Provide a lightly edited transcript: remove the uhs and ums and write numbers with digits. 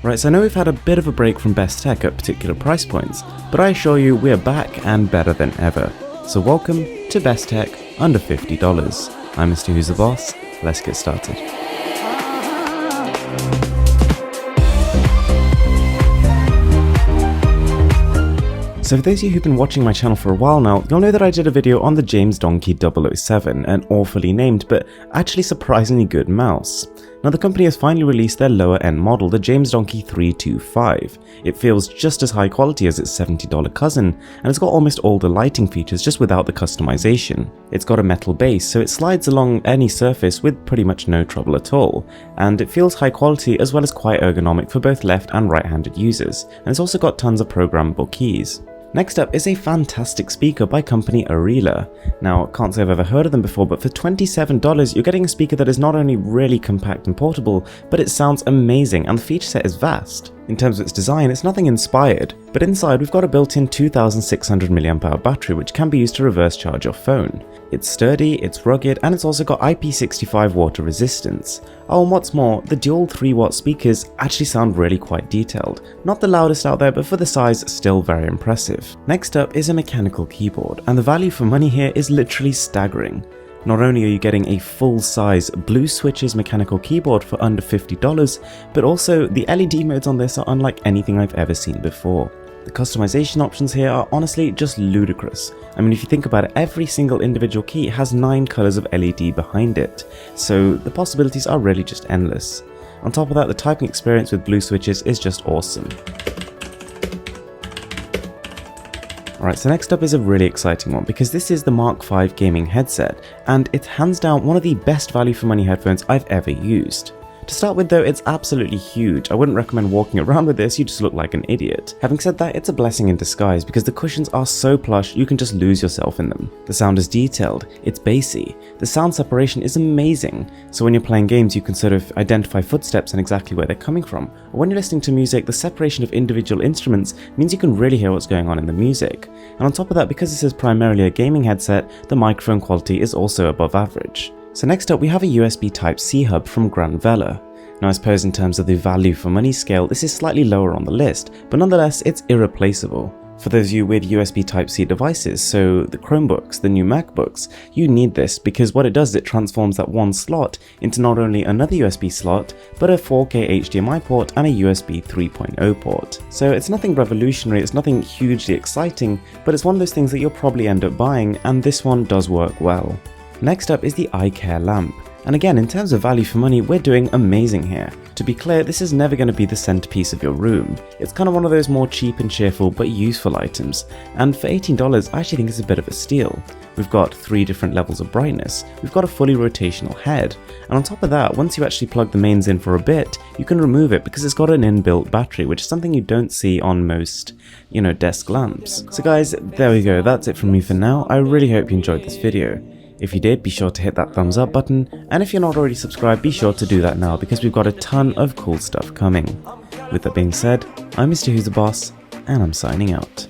Right, so I know we've had a bit of a break from best tech at particular price points, but I assure you we're back and better than ever. So welcome to best tech under $50. I'm Mrwhosetheboss, let's get started. So for those of you who've been watching my channel for a while now, you'll know that I did a video on the James Donkey 007, an awfully named but actually surprisingly good mouse. Now the company has finally released their lower end model, the James Donkey 325. It feels just as high quality as its $70 cousin, and it's got almost all the lighting features just without the customization. It's got a metal base, so it slides along any surface with pretty much no trouble at all, and it feels high quality as well as quite ergonomic for both left and right-handed users, and it's also got tons of programmable keys. Next up is a fantastic speaker by company Areolar. Now, can't say I've ever heard of them before, but for $27 you're getting a speaker that is not only really compact and portable, but it sounds amazing and the feature set is vast. In terms of its design, it's nothing inspired, but inside we've got a built-in 2600 mAh battery which can be used to reverse charge your phone. It's sturdy, it's rugged, and it's also got IP65 water resistance. Oh, and what's more, the dual 3-watt speakers actually sound really quite detailed. Not the loudest out there, but for the size, still very impressive. Next up is a mechanical keyboard, and the value for money here is literally staggering. Not only are you getting a full-size Blue Switches mechanical keyboard for under $50, but also the LED modes on this are unlike anything I've ever seen before. The customization options here are honestly just ludicrous. I mean, if you think about it, every single individual key has 9 colors of LED behind it, so the possibilities are really just endless. On top of that, the typing experience with Blue Switches is just awesome. Alright, so next up is a really exciting one because this is the Mark V gaming headset, and it's hands down one of the best value for money headphones I've ever used. To start with though, it's absolutely huge. I wouldn't recommend walking around with this, you just look like an idiot. Having said that, it's a blessing in disguise because the cushions are so plush you can just lose yourself in them. The sound is detailed, it's bassy, the sound separation is amazing, so when you're playing games you can sort of identify footsteps and exactly where they're coming from. Or when you're listening to music, the separation of individual instruments means you can really hear what's going on in the music. And on top of that, because this is primarily a gaming headset, the microphone quality is also above average. So next up we have a USB Type-C hub from Velbon. Now I suppose in terms of the value for money scale this is slightly lower on the list, but nonetheless it's irreplaceable. For those of you with USB Type-C devices, so the Chromebooks, the new MacBooks, you need this because what it does is it transforms that one slot into not only another USB slot, but a 4K HDMI port and a USB 3.0 port. So it's nothing revolutionary, it's nothing hugely exciting, but it's one of those things that you'll probably end up buying, and this one does work well. Next up is the ICare Lamp, and again in terms of value for money we're doing amazing here. To be clear, this is never going to be the centerpiece of your room. It's kind of one of those more cheap and cheerful but useful items, and for $18 I actually think it's a bit of a steal. We've got 3 different levels of brightness, we've got a fully rotational head, and on top of that, once you actually plug the mains in for a bit, you can remove it because it's got an inbuilt battery, which is something you don't see on most, desk lamps. So guys, there we go, that's it from me for now. I really hope you enjoyed this video. If you did, be sure to hit that thumbs up button, and if you're not already subscribed, be sure to do that now because we've got a ton of cool stuff coming. With that being said, I'm Mrwhosetheboss, and I'm signing out.